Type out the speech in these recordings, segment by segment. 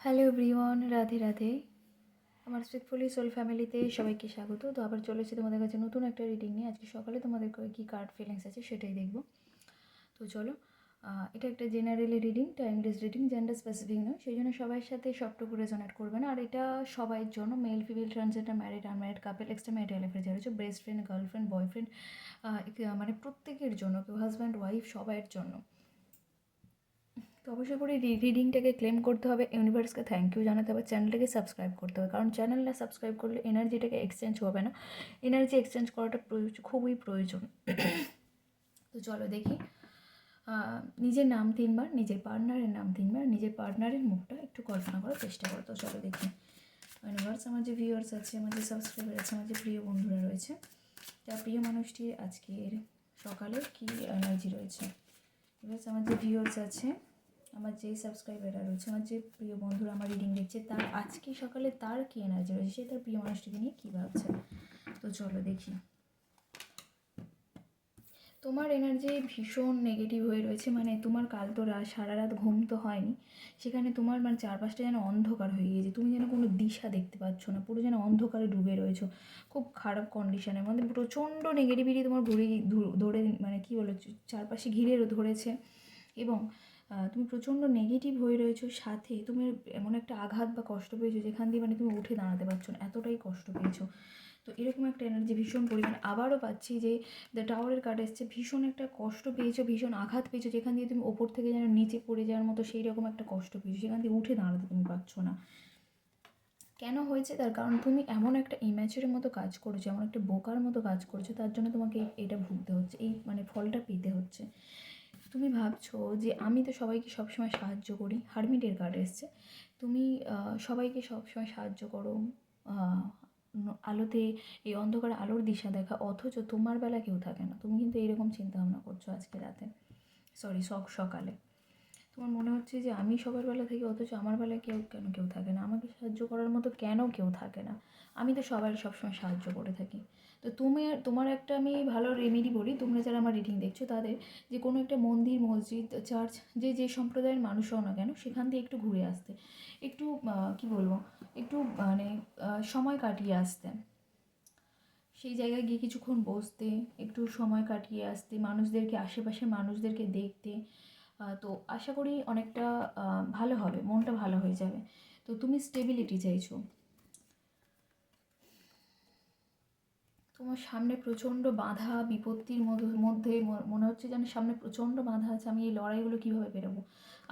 Hello everyone, Radhe Radhe. আমার স্পিকফুলি soul ফ্যামিলিতে সবাইকে স্বাগত। তো আবার চলেছি তোমাদের কাছে নতুন একটা রিডিং নিয়ে। আজকে সকালে তোমাদের কী কার্ড ফিলিংস আছে সেটাই দেখব। তো চলো, এটা একটা generally reading, timeless reading, gender specific নয়, সেই জন্য সবার সাথে সবটুকু রেজোনেট করবে না। আর এটা সবার জন্য, male female transgender, married unmarried couple, extra marital লাইফের যারা হচ্ছে বেস্ট ফ্রেন্ড, গার্লফ্রেন্ড, বয়ফ্রেন্ড, মানে প্রত্যেকের জন্য, কেউ হাজব্যান্ড ওয়াইফ সবার জন্য। তো অবশ্যই করে রিডিংটাকে ক্লেম করতে হবে, ইউনিভার্সকে থ্যাংক ইউ জানাতে হবে, চ্যানেলটাকে সাবস্ক্রাইব করতে হবে, কারণ চ্যানেলটা সাবস্ক্রাইব করলে এনার্জিটাকে এক্সচেঞ্জ হবে না। এনার্জি এক্সচেঞ্জ করাটা খুবই প্রয়োজন। তো চলো দেখি। নিজের নাম 3বার, নিজের পার্টনারের নাম 3বার, নিজের পার্টনারের মুখটা একটু কল্পনা করার চেষ্টা করো। তো চলো দেখি ইউনিভার্স, আমার যে ভিউয়ার্স আছে, আমার যে সাবস্ক্রাইবার আছে, আমার যে প্রিয় বন্ধুরা রয়েছে, তার প্রিয় মানুষটির আজকের সকালে কী এনার্জি রয়েছে। ইউনিভার্স, আমার যে ভিউয়ার্স আছে, আমার যেই সাবস্ক্রাইবাররা রয়েছে, আমার যে প্রিয় বন্ধুরা আমার রিডিং দেখছে, তার আজকে সকালে তার কী এনার্জি রয়েছে, সে তার প্রিয় মানুষটিকে নিয়ে কী ভাবছে। তো চলো দেখি। তোমার এনার্জি ভীষণ নেগেটিভ হয়ে রয়েছে, মানে তোমার কাল তো সারা রাত ঘুম তো হয়নি, সেখানে তোমার মানে চারপাশটা যেন অন্ধকার হয়ে গিয়েছে, তুমি যেন কোনো দিশা দেখতে পাচ্ছ না, পুরো যেন অন্ধকারে ডুবে রয়েছো, খুব খারাপ কন্ডিশনের মধ্যে, প্রচণ্ড নেগেটিভিটি তোমার ধরে মানে কী বলো, চারপাশে ঘিরে ধরেছে। এবং তুমি প্রচণ্ড নেগেটিভ হয়ে রয়েছো, সাথে তুমি এমন একটা আঘাত বা কষ্ট পেয়েছো যেখান দিয়ে মানে তুমি উঠে দাঁড়াতে পারছো না, এতটাই কষ্ট পেয়েছো। তো এরকম একটা এনার্জি ভীষণ পরিমাণে আবারও পাচ্ছি, যে দ্য টাওয়ারের কার্ড এসছে, ভীষণ একটা কষ্ট পেয়েছো, ভীষণ আঘাত পেয়েছো, যেখান দিয়ে তুমি ওপর থেকে যেন নিচে পড়ে যাওয়ার মতো সেই রকম একটা কষ্ট পেয়েছো, সেখান দিয়ে উঠে দাঁড়াতে তুমি পারছো না। কেন হয়েছে? তার কারণ তুমি এমন একটা ইম্যাচুরের মতো কাজ করছো, এমন একটা বোকার মতো কাজ করছো, তার জন্য তোমাকে এটা ভুগতে হচ্ছে, এই মানে ফলটা পেতে হচ্ছে। তুমি ভাবছো যে আমি তো সবাইকে সবসময় সাহায্য করি, হারমিটের কার্ড এসছে, তুমি সবাইকে সবসময় সাহায্য করো, আলোতে, এই অন্ধকারে আলোর দিশা দেখা, অথচ তোমার বেলা কেউ থাকে না। তুমি কিন্তু এইরকম চিন্তাভাবনা করছো আজকে রাতে, সকালে। তোমার মনে হচ্ছে যে আমি সবার বেলা থাকি, অথচ আমার বেলায় কেউ থাকে না, আমাকে সাহায্য করার মতো কেন কেউ থাকে না, আমি তো সবাই সবসময় সাহায্য করে থাকি। তো তোমার একটা আমি ভালো রেমেডি বলি, তোমরা যারা আমার রিডিং দেখছো তাদের, যে কোনো একটা মন্দির, মসজিদ, চার্চ, যে সম্প্রদায়ের মানুষ হও না কেন, সেখান দিয়ে একটু ঘুরে আসতে, একটু কী বলবো, একটু মানে সময় কাটিয়ে আসতে, সেই জায়গায় গিয়ে কিছুক্ষণ বসতে, একটু সময় কাটিয়ে আসতে, মানুষদেরকে, আশেপাশের মানুষদেরকে দেখতে। তো আশা করি অনেকটা ভালো হবে, মনটা ভালো হয়ে যাবে। তো তুমি স্টেবিলিটি চাইছো, তোমার সামনে প্রচণ্ড বাধা বিপত্তির মধ্যে মনে হচ্ছে যেন সামনে প্রচণ্ড বাধা আছে, আমি এই লড়াইগুলো কীভাবে বেরোবো।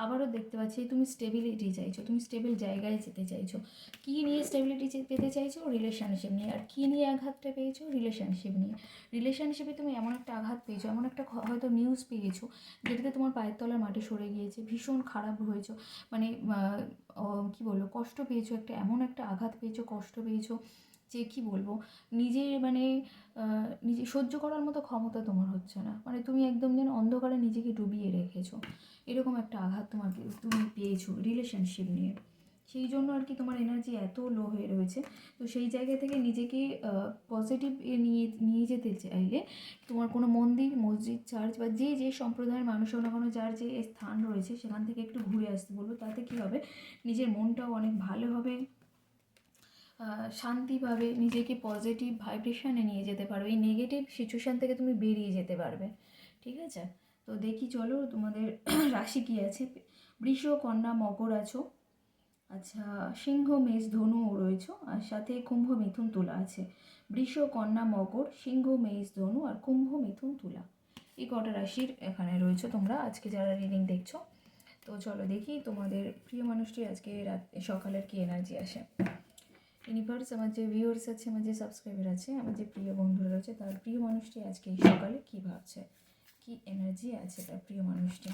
আবারও দেখতে পাচ্ছি তুমি স্টেবিলিটি চাইছো, তুমি স্টেবল জায়গায় যেতে চাইছো। কী নিয়ে স্টেবিলিটি পেতে চাইছো? রিলেশনশিপ নিয়ে। আর কী নিয়ে আঘাতটা পেয়েছো? রিলেশনশিপ নিয়ে। রিলেশনশিপে তুমি এমন একটা আঘাত পেয়েছো, এমন একটা হয়তো নিউজ পেয়েছো, যেটাতে তোমার পায়ের তলার মাটি সরে গিয়েছে, ভীষণ খারাপ হয়েছো, মানে কী বলবো, কষ্ট পেয়েছো, এমন একটা আঘাত পেয়েছো, কষ্ট পেয়েছো, যে কী বলবো, নিজে মানে নিজে সহ্য করার মতো ক্ষমতা তোমার হচ্ছে না, মানে তুমি একদম যেন অন্ধকারে নিজেকে ডুবিয়ে রেখেছো, এরকম একটা আঘাত তুমি পেয়েছো রিলেশনশিপ নিয়ে। সেই জন্য আর কি তোমার এনার্জি এত লো হয়ে রয়েছে। তো সেই জায়গা থেকে নিজেকে পজিটিভ নিয়ে যেতে চাইলে তোমার কোনো মন্দির, মসজিদ, চার্চ বা যে সম্প্রদায়ের মানুষ হোক না কোনো, যার যে স্থান রয়েছে সেখান থেকে একটু ঘুরে আসতে বলবো। তাতে কী হবে, নিজের মনটাও অনেক ভালো হবে, শান্তিভাবে নিজেকে পজিটিভ ভাইব্রেশনে নিয়ে যেতে পারবে, এই নেগেটিভ সিচুয়েশান থেকে তুমি বেরিয়ে যেতে পারবে। ঠিক আছে? তো দেখি চলো তোমাদের রাশি কী আছে। বৃষ, কন্যা, মকর আছো, আচ্ছা, সিংহ, মেষ, ধনু রয়েছো, আর সাথে কুম্ভ, মিথুন, তুলা আছে। বৃষ, কন্যা, মকর, সিংহ, মেষ, ধনু আর কুম্ভ, মিথুন, তুলা, এই কটা রাশির এখানে রয়েছে তোমরা আজকে যারা রিডিং দেখছো। তো চলো দেখি তোমাদের প্রিয় মানুষটি আজকে সকালের কি এনার্জি আসে। ইউনিভার্স, আমার যে ভিউয়ার্স আছে, আমার যে সাবস্ক্রাইবার আছে, আমার যে প্রিয় বন্ধুরা রয়েছে, তার প্রিয় মানুষটি আজকে এই সকালে কী ভাবছে, কী এনার্জি আছে তার প্রিয় মানুষটি।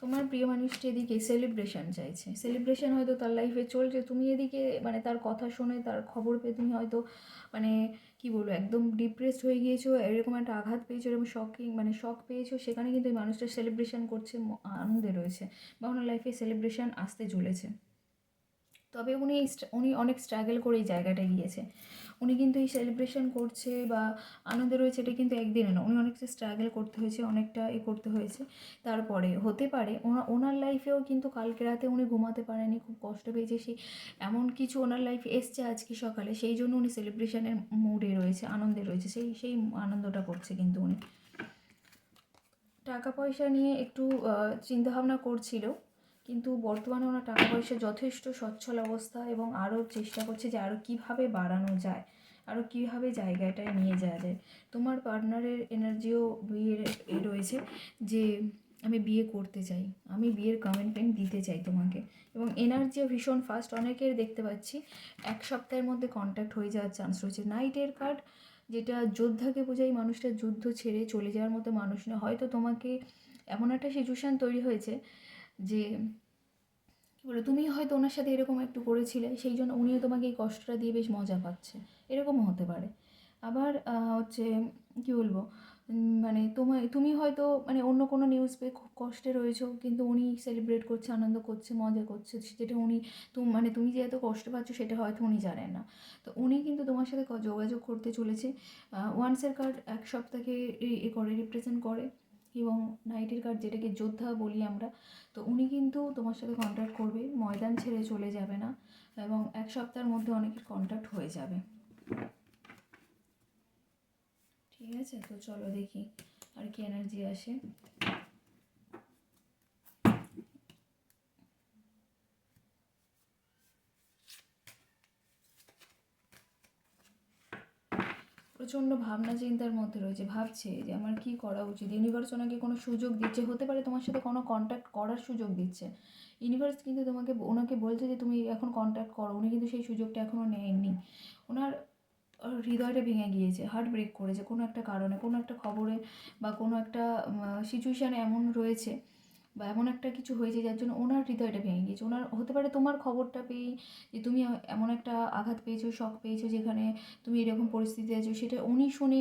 তোমার প্রিয় মানুষটি এদিকে সেলিব্রেশন চাইছে, সেলিব্রেশন হয়তো তার লাইফে চলছে, তুমি এদিকে মানে তার কথা শুনে, তার খবর পেয়ে তুমি হয়তো মানে কী বলবো, একদম ডিপ্রেসড হয়ে গিয়েছো, এরকম একটা আঘাত পেয়েছো, এরকম শক পেয়েছো, সেখানে কিন্তু এই মানুষটা সেলিব্রেশন করছে, আনন্দে রয়েছে, বা ওনার লাইফে সেলিব্রেশন আসতে চলেছে। তবে উনি অনেক স্ট্রাগল করে এই জায়গাটায় গিয়েছে। উনি কিন্তু এই সেলিব্রেশন করছে বা আনন্দে রয়েছে, এটা কিন্তু একদিনে না, উনি অনেকটা স্ট্রাগল করতে হয়েছে, অনেকটা করতে হয়েছে। তারপরে হতে পারে ওনার লাইফেও কিন্তু কালকে রাতে উনি ঘুমাতে পারেনি, খুব কষ্ট পেয়েছে, সেই এমন কিছু ওনার লাইফে এসছে আজকে সকালে, সেই জন্য উনি সেলিব্রেশনের মুডে রয়েছে, আনন্দে রয়েছে, সেই আনন্দটা করছে কিন্তু উনি। টাকা পয়সা নিয়ে একটু চিন্তাভাবনা করছিল, কিন্তু বর্তমানে ওনার টাকা পয়সা যথেষ্ট সচ্ছল অবস্থা এবং আরও চেষ্টা করছে যে আরও কীভাবে বাড়ানো যায়, আরও কীভাবে জায়গাটায় নিয়ে যাওয়া যায়। তোমার পার্টনারের এনার্জিও বিয়ের রয়েছে যে আমি বিয়ে করতে চাই, আমি বিয়ের কমিটমেন্ট দিতে চাই তোমাকে, এবং এনার্জিও ভীষণ ফাস্ট। অনেকের দেখতে পাচ্ছি 1 সপ্তাহের মধ্যে কন্ট্যাক্ট হয়ে যাওয়ার চান্স রয়েছে। নাইটের কার্ড, যেটা যোদ্ধাকে বোঝাই, মানুষটা যুদ্ধ ছেড়ে চলে যাওয়ার মতো মানুষ না। হয়তো তোমাকে এমন একটা সিচুয়েশান তৈরি হয়েছে যে কী বলে, তুমি হয়তো ওনার সাথে এরকম একটু করেছিলে, সেই জন্য উনিও তোমাকে এই কষ্টটা দিয়ে বেশ মজা পাচ্ছে, এরকমও হতে পারে। আবার হচ্ছে কী বলবো, মানে তুমি হয়তো মানে অন্য কোনো নিউজ পেয়ে খুব কষ্টে রয়েছো, কিন্তু উনি সেলিব্রেট করছে, আনন্দ করছে, মজা করছে, যেটা উনি মানে তুমি যে এত কষ্ট পাচ্ছ সেটা হয়তো উনি জানেন না। তো উনি কিন্তু তোমার সাথে যোগাযোগ করতে চলেছে। ওয়ান্সের কার্ড 1 সপ্তাহকে করে রিপ্রেজেন্ট করে, এবং নাইটের কার্ড, যেটাকে যোদ্ধা বলি আমরা, তো উনি কিন্তু তোমার সাথে কন্ট্যাক্ট করবে, ময়দান ছেড়ে চলে যাবে না, এবং 1 সপ্তাহের মধ্যে অনেকের কন্ট্যাক্ট হয়ে যাবে। ঠিক আছে, তো চলো দেখি আর কি এনার্জি আসে। প্রচণ্ড ভাবনা চিন্তার মধ্যে রয়েছে, ভাবছে যে আমার কি করা উচিত। ইউনিভার্স ওনাকে কোনো সুযোগ দিচ্ছে, হতে পারে তোমার সাথে কোনো কন্ট্যাক্ট করার সুযোগ দিচ্ছে ইউনিভার্স, কিন্তু ওনাকে বলছে যে তুমি এখন কন্ট্যাক্ট করো। উনি কিন্তু সেই সুযোগটা এখনও নেননি। ওনার হৃদয়টা ভেঙে গিয়েছে, হার্ট ব্রেক করেছে কোনো একটা কারণে, কোনো একটা খবরে বা কোনো একটা সিচুয়েশানে এমন রয়েছে বা এমন একটা কিছু হয়েছে যার জন্য ওনার হৃদয়টা ভেঙে গিয়েছে। ওনার হতে পারে তোমার খবরটা পেয়েই যে তুমি এমন একটা আঘাত পেয়েছো, শক পেয়েছো, যেখানে তুমি এরকম পরিস্থিতি আছো, সেটা উনি শুনে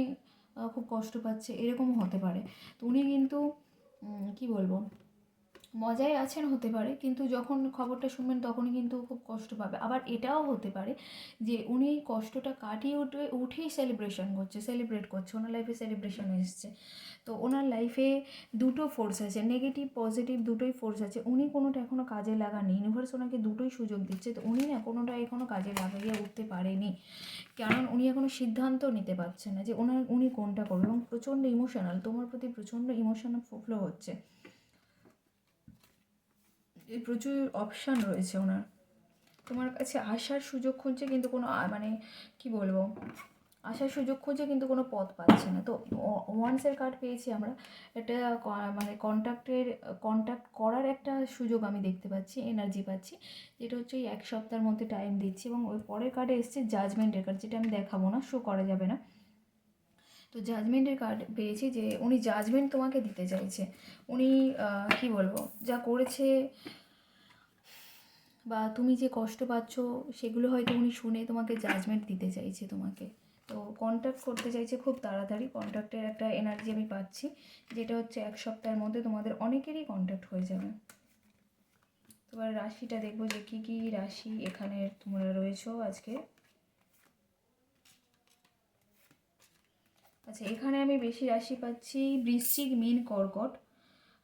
খুব কষ্ট পাচ্ছে, এরকমও হতে পারে। তো উনি কিন্তু কী বলবো, মজায় আছেন হতে পারে, কিন্তু যখন খবরটা শুনবেন তখনই কিন্তু খুব কষ্ট পাবে। আবার এটাও হতে পারে যে উনি এই কষ্টটা কাটিয়ে উঠেই সেলিব্রেট করছে, ওনার লাইফে সেলিব্রেশন এসছে। তো ওনার লাইফে দুটো ফোর্স আছে, নেগেটিভ পজিটিভ দুটোই ফোর্স আছে। উনি কোনোটা এখনও কাজে লাগাননি, ইউনিভার্স ওনাকে দুটোই সুযোগ দিচ্ছে, তো উনি না কোনোটা এখনও কাজে লাগাইয়ে উঠতে পারেনি, কারণ উনি এখনও সিদ্ধান্ত নিতে পারছেন না যে উনি কোনটা করবে, এবং প্রচণ্ড ইমোশনাল, তোমার প্রতি প্রচণ্ড ইমোশনাল ফ্লো হচ্ছে, প্রচুর অপশান রয়েছে ওনার, তোমার কাছে আসার সুযোগ খুঁজছে, কিন্তু কোনো মানে কি বলবো, আসার সুযোগ খুঁজছে কিন্তু কোনো পথ পাচ্ছে না। তো ওয়ান্সের কার্ড পেয়েছি আমরা, এটা মানে কন্ট্যাক্ট করার একটা সুযোগ আমি দেখতে পাচ্ছি, এনার্জি পাচ্ছি, যেটা হচ্ছে এই 1 সপ্তাহের মধ্যে টাইম দিচ্ছি। এবং ওই পরের কার্ডে এসছে জাজমেন্টের কার্ড, যেটা আমি দেখাবো না, শো করা যাবে না। তো জাজমেন্টের কার্ড পেয়েছি যে উনি জাজমেন্ট তোমাকে দিতে চাইছে। উনি কি বলবো, যা করেছে বা তুমি যে কষ্ট পাচ্ছ সেগুলো হয়তো উনি শুনে তোমাকে জাজমেন্ট দিতে চাইছে তোমাকে। তো কন্ট্যাক্ট করতে চাইছে খুব তাড়াতাড়ি, কন্ট্যাক্টের একটা এনার্জি আমি পাচ্ছি, যেটা হচ্ছে 1 সপ্তাহের মধ্যে তোমাদের অনেকেরই কন্ট্যাক্ট হয়ে যাবে। তোমার রাশিটা দেখবো যে কী কী রাশি এখানে তোমরা রয়েছো আজকে। আচ্ছা, এখানে আমি বেশি রাশি পাচ্ছি বৃশ্চিক, মীন, কর্কট,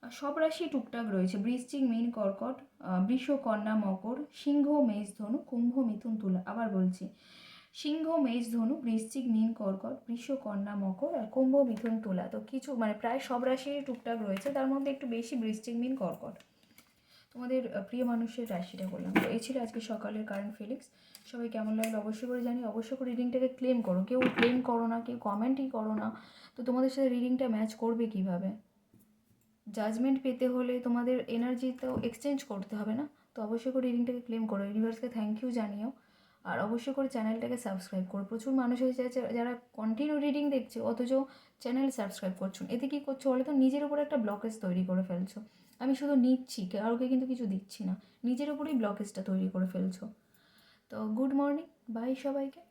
সব রাশি টুকটাক রয়েছে। বৃশ্চিক, মীন, কর্কট, বৃষ, কন্যা, মকর, সিংহ, মেষ, ধনু, কুম্ভ, মিথুন, তুলা। আবার বলছি, সিংহ, মেষ, ধনু, বৃশ্চিক, মীন, কর্কট, বৃষ, কন্যা, মকর, আর কুম্ভ, মিথুন, তুলা। তো কিছু মানে প্রায় সব রাশি টুকটাক রয়েছে, তার মধ্যে একটু বেশি বৃশ্চিক, মীন, কর্কট। তোমাদের প্রিয় মানুষের রাশিটা বললাম। তো এই ছিল আজকে সকালের কারেন্ট ফিলিংস। সবাই কেমন লাগলো অবশ্যই করে জানি, অবশ্যই করে রিডিংটাকে ক্লেম করো। কেউ ক্লেম করো না, কেউ কমেন্টই করো না, তো তোমাদের সাথে রিডিংটা ম্যাচ করবে কীভাবে? জাজমেন্ট পেতে হলে তোমাদের এনার্জি তো এক্সচেঞ্জ করতে হবে না। তো অবশ্যই করে রিডিংটাকে ক্লেম করো, ইউনিভার্সকে থ্যাংক ইউ জানিও, আর অবশ্যই করে চ্যানেলটাকে সাবস্ক্রাইব করো। প্রচুর মানুষ হয়েছে যারা কন্টিনিউ রিডিং দেখছে অথচ চ্যানেল সাবস্ক্রাইব করছো, এতে কী করছো বলে তো, নিজের উপর একটা ব্লকেজ তৈরি করে ফেলছো। আমি শুধু নিচ্ছি, কাউকে কিন্তু কিছু দিচ্ছি না, নিজের উপরেই ব্লকেজটা তৈরি করে ফেলছো। তো গুড মর্নিং, বাই সবাইকে।